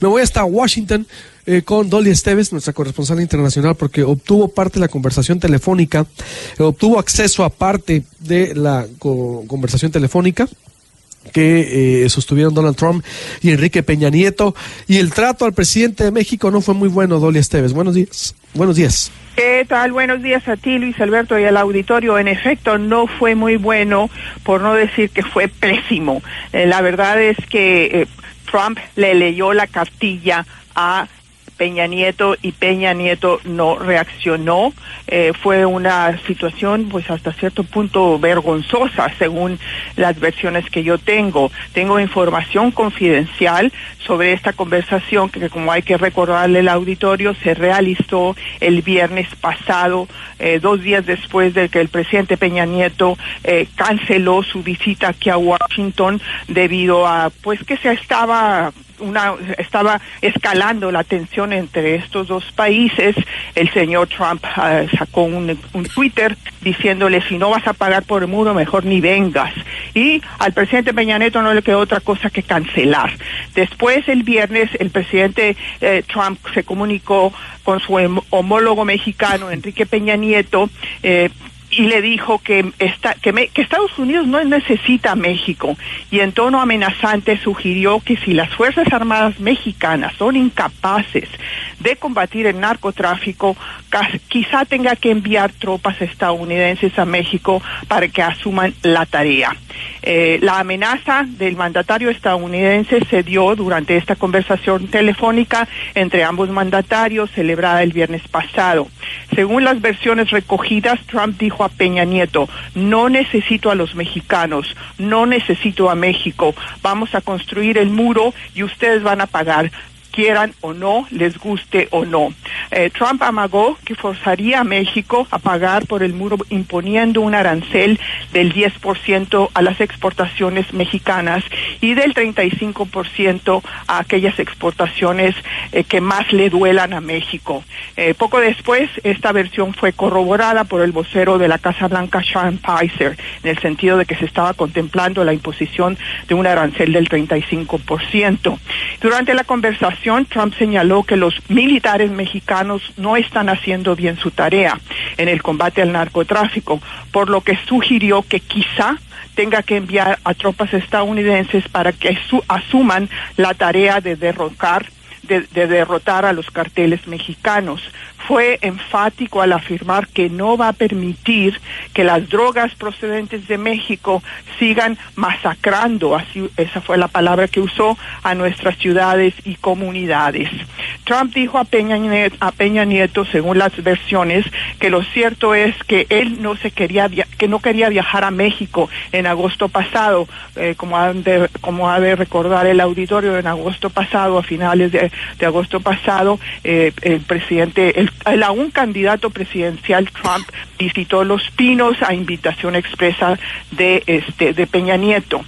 Me voy hasta Washington con Dolly Esteves, nuestra corresponsal internacional, porque obtuvo parte de la conversación telefónica, obtuvo acceso a parte de la conversación telefónica que sostuvieron Donald Trump y Enrique Peña Nieto, y el trato al presidente de México no fue muy bueno. Dolly Esteves, buenos días. Buenos días. ¿Qué tal? Buenos días a ti, Luis Alberto, y al auditorio. En efecto, no fue muy bueno, por no decir que fue pésimo. La verdad es que Trump le leyó la cartilla a Peña Nieto y Peña Nieto no reaccionó. Fue una situación pues hasta cierto punto vergonzosa según las versiones que yo tengo. Tengo información confidencial sobre esta conversación que, como hay que recordarle al auditorio, se realizó el viernes pasado, 2 días después de que el presidente Peña Nieto canceló su visita aquí a Washington debido a pues que se estaba escalando la tensión entre estos dos países. El señor Trump sacó un Twitter diciéndole: si no vas a pagar por el muro, mejor ni vengas. Y al presidente Peña Nieto no le quedó otra cosa que cancelar. Después, el viernes, el presidente Trump se comunicó con su homólogo mexicano, Enrique Peña Nieto, y le dijo que Estados Unidos no necesita a México, y en tono amenazante sugirió que si las Fuerzas Armadas mexicanas son incapaces de combatir el narcotráfico, quizá tenga que enviar tropas estadounidenses a México para que asuman la tarea. La amenaza del mandatario estadounidense se dio durante esta conversación telefónica entre ambos mandatarios celebrada el viernes pasado. Según las versiones recogidas, Trump dijo a Peña Nieto: no necesito a los mexicanos, no necesito a México, vamos a construir el muro y ustedes van a pagar, quieran o no, les guste o no. Trump amagó que forzaría a México a pagar por el muro imponiendo un arancel del 10% a las exportaciones mexicanas y del 35% a aquellas exportaciones que más le duelan a México. Poco después, esta versión fue corroborada por el vocero de la Casa Blanca, Sean Spicer, en el sentido de que se estaba contemplando la imposición de un arancel del 35%. Durante la conversación, Trump señaló que los militares mexicanos no están haciendo bien su tarea en el combate al narcotráfico, por lo que sugirió que quizá tenga que enviar a tropas estadounidenses para que asuman la tarea de derrotar a los carteles mexicanos. Fue enfático al afirmar que no va a permitir que las drogas procedentes de México sigan masacrando, así esa fue la palabra que usó, a nuestras ciudades y comunidades. Trump dijo a Peña Nieto, según las versiones, que lo cierto es que él no quería viajar a México en agosto pasado, como ha de recordar el auditorio. En agosto pasado, a finales de agosto pasado, el presidente, el aún candidato presidencial Trump visitó Los Pinos a invitación expresa de Peña Nieto.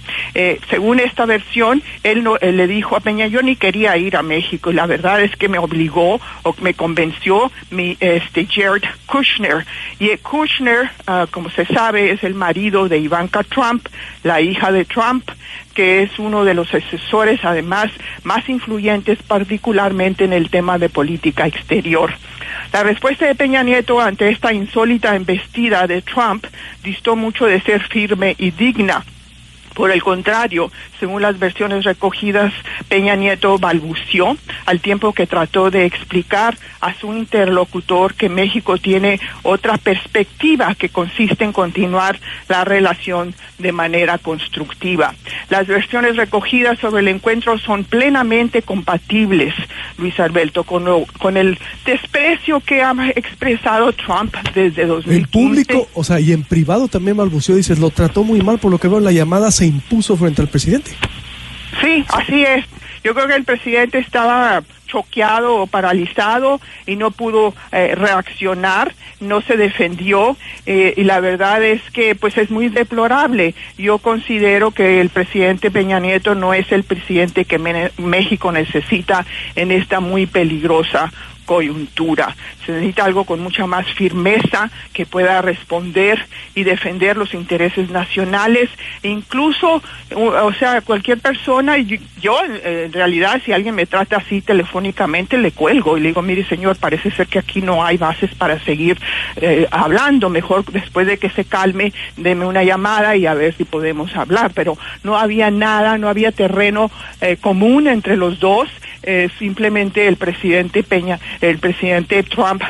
Según esta versión, él le dijo a Peña: yo ni quería ir a México, y la verdad es que me obligó o me convenció Jared Kushner. Y Kushner, como se sabe, es el marido de Ivanka Trump, la hija de Trump, que es uno de los asesores, además, más influyentes, particularmente en el tema de política exterior. La respuesta de Peña Nieto ante esta insólita embestida de Trump distó mucho de ser firme y digna. Por el contrario, según las versiones recogidas, Peña Nieto balbuceó al tiempo que trató de explicar a su interlocutor que México tiene otra perspectiva que consiste en continuar la relación de manera constructiva. Las versiones recogidas sobre el encuentro son plenamente compatibles, Luis Alberto, con el desprecio que ha expresado Trump desde 2015. En público, o sea, y en privado también balbuceó, dices, lo trató muy mal, por lo que veo la llamada se impuso frente al presidente. Sí, así es. Yo creo que el presidente estaba choqueado o paralizado y no pudo reaccionar, no se defendió, y la verdad es que pues es muy deplorable. Yo considero que el presidente Peña Nieto no es el presidente que México necesita en esta muy peligrosa coyuntura. Se necesita algo con mucha más firmeza que pueda responder y defender los intereses nacionales, e incluso, o sea, cualquier persona, yo en realidad si alguien me trata así telefónicamente le cuelgo y le digo, mire señor, parece ser que aquí no hay bases para seguir hablando, mejor después de que se calme, deme una llamada y a ver si podemos hablar, pero no había nada, no había terreno común entre los dos. Simplemente el presidente Trump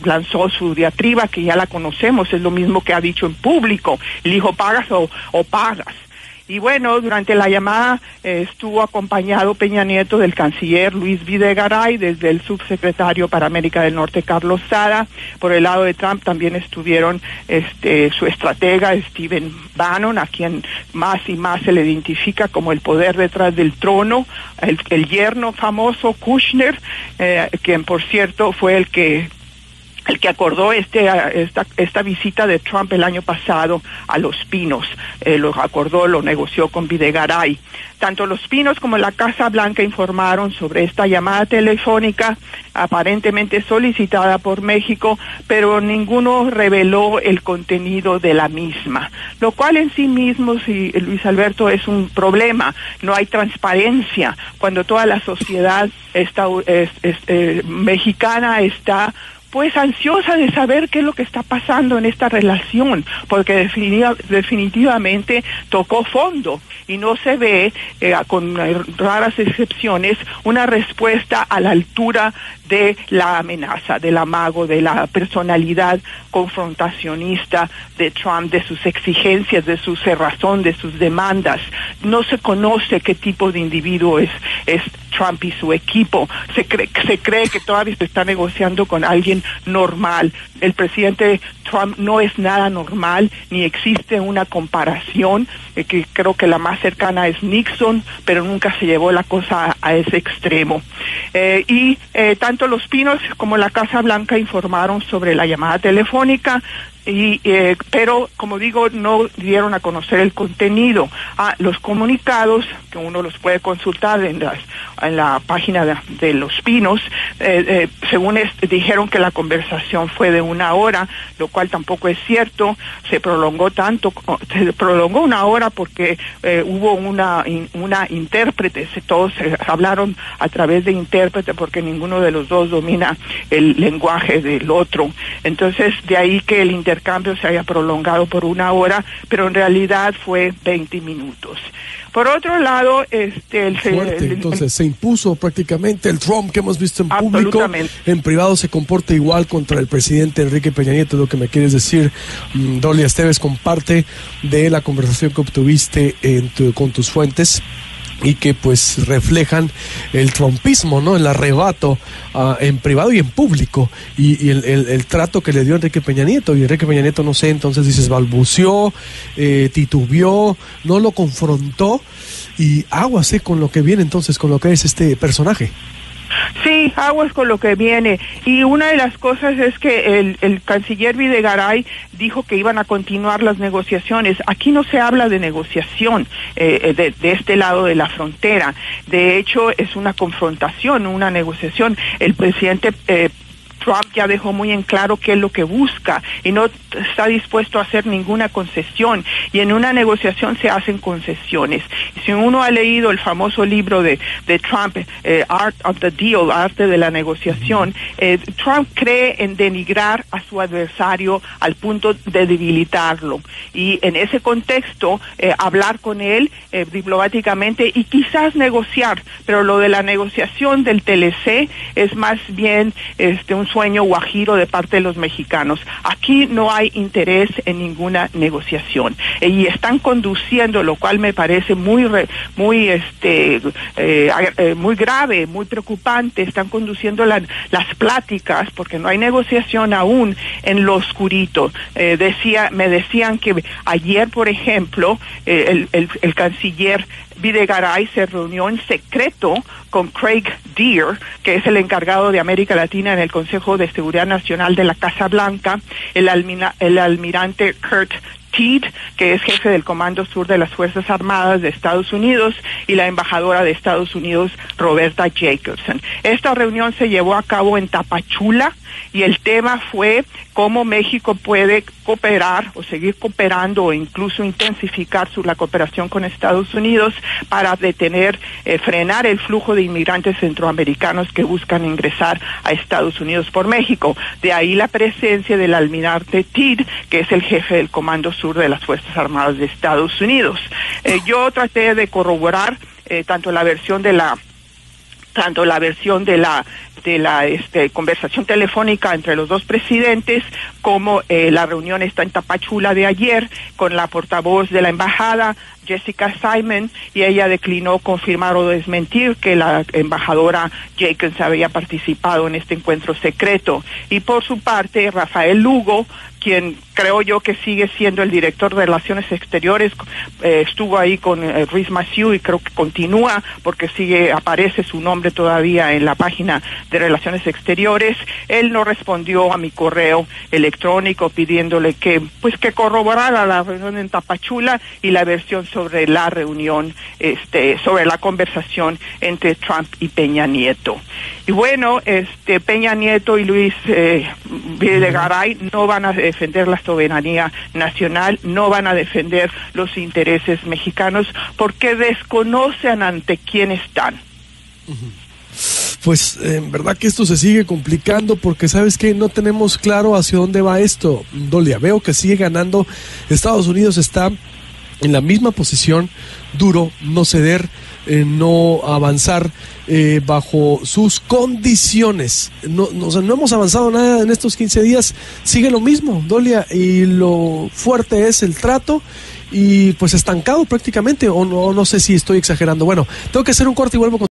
lanzó su diatriba, que ya la conocemos, es lo mismo que ha dicho en público, le dijo pagas o pagas. Y bueno, durante la llamada estuvo acompañado Peña Nieto del canciller Luis Videgaray, desde el subsecretario para América del Norte Carlos Sada. Por el lado de Trump también estuvieron su estratega Stephen Bannon, a quien más y más se le identifica como el poder detrás del trono, el yerno famoso Kushner, quien por cierto fue el que acordó esta visita de Trump el año pasado a Los Pinos. Lo negoció con Videgaray. Tanto Los Pinos como la Casa Blanca informaron sobre esta llamada telefónica aparentemente solicitada por México, pero ninguno reveló el contenido de la misma, lo cual en sí mismo, sí, Luis Alberto, es un problema. No hay transparencia cuando toda la sociedad mexicana está pues ansiosa de saber qué es lo que está pasando en esta relación, porque definitivamente tocó fondo y no se ve, con raras excepciones, una respuesta a la altura de la amenaza, del amago, de la personalidad confrontacionista de Trump, de sus exigencias, de su cerrazón, de sus demandas. No se conoce qué tipo de individuo es Trump y su equipo. Se cree que todavía se está negociando con alguien normal. El presidente Trump no es nada normal, ni existe una comparación, que creo que la más cercana es Nixon, pero nunca se llevó la cosa a ese extremo. Tanto Los Pinos como la Casa Blanca informaron sobre la llamada telefónica, pero como digo, no dieron a conocer el contenido. Los comunicados, que uno los puede consultar en la página de Los Pinos, según dijeron que la conversación fue de 1 hora, lo cual tampoco es cierto. Se prolongó una hora porque hubo una intérprete. Todos hablaron a través de intérprete porque ninguno de los dos domina el lenguaje del otro. Entonces, de ahí que el intercambio se haya prolongado por 1 hora, pero en realidad fue 20 minutos. Por otro lado, entonces se impuso prácticamente el Trump que hemos visto en público. En privado se comporta igual contra el presidente Enrique Peña Nieto, lo que me quieres decir. Dolly Esteves, comparte de la conversación que obtuviste con tus fuentes y que pues reflejan el trumpismo, ¿no? El arrebato en privado y en público, y el trato que le dio Enrique Peña Nieto. Y Enrique Peña Nieto, no sé, entonces dices, balbuceó, titubeó, no lo confrontó, y aguas con lo que viene entonces, con lo que es este personaje. Sí, aguas con lo que viene. Y una de las cosas es que el canciller Videgaray dijo que iban a continuar las negociaciones. Aquí no se habla de negociación de este lado de la frontera. De hecho, es una confrontación, una negociación. El presidente Trump ya dejó muy en claro qué es lo que busca y no está dispuesto a hacer ninguna concesión, y en una negociación se hacen concesiones. Y si uno ha leído el famoso libro de Trump, Art of the Deal, Arte de la Negociación, Trump cree en denigrar a su adversario al punto de debilitarlo, y en ese contexto hablar con él diplomáticamente y quizás negociar, pero lo de la negociación del TLC es más bien un sueño guajiro de parte de los mexicanos. Aquí no hay interés en ninguna negociación, y están conduciendo, lo cual me parece muy grave, muy preocupante. Están conduciendo las pláticas porque no hay negociación aún en lo oscurito. Me decían que ayer, por ejemplo, el canciller Videgaray se reunió en secreto con Craig Deere, que es el encargado de América Latina en el Consejo de Seguridad Nacional de la Casa Blanca, el almirante Kurt Teed, que es jefe del Comando Sur de las Fuerzas Armadas de Estados Unidos, y la embajadora de Estados Unidos, Roberta Jacobson. Esta reunión se llevó a cabo en Tapachula y el tema fue cómo México puede cooperar o seguir cooperando o incluso intensificar la cooperación con Estados Unidos para frenar el flujo de inmigrantes centroamericanos que buscan ingresar a Estados Unidos por México. De ahí la presencia del almirante Teed, que es el jefe del Comando Sur de las Fuerzas Armadas de Estados Unidos. Yo traté de corroborar tanto la versión de la conversación telefónica entre los dos presidentes, como la reunión está en Tapachula de ayer con la portavoz de la embajada, Jessica Simon, y ella declinó confirmar o desmentir que la embajadora Jacobs había participado en este encuentro secreto. Y por su parte, Rafael Lugo, quien creo yo que sigue siendo el director de Relaciones Exteriores, estuvo ahí con Ruiz Massieu y creo que continúa porque aparece su nombre todavía en la página de Relaciones Exteriores. Él no respondió a mi correo electrónico pidiéndole que corroborara la reunión en Tapachula y la versión sobre la reunión, sobre la conversación entre Trump y Peña Nieto. Y bueno, Peña Nieto y Luis Videgaray no van a defender la soberanía nacional, no van a defender los intereses mexicanos porque desconocen ante quién están. Pues en verdad que esto se sigue complicando porque sabes que no tenemos claro hacia dónde va esto, Dolia. Veo que sigue ganando. Estados Unidos está en la misma posición, duro, no ceder, no avanzar bajo sus condiciones. No hemos avanzado nada en estos 15 días, sigue lo mismo, Dolia, y lo fuerte es el trato y pues estancado prácticamente, o no sé si estoy exagerando. Bueno, tengo que hacer un corte y vuelvo con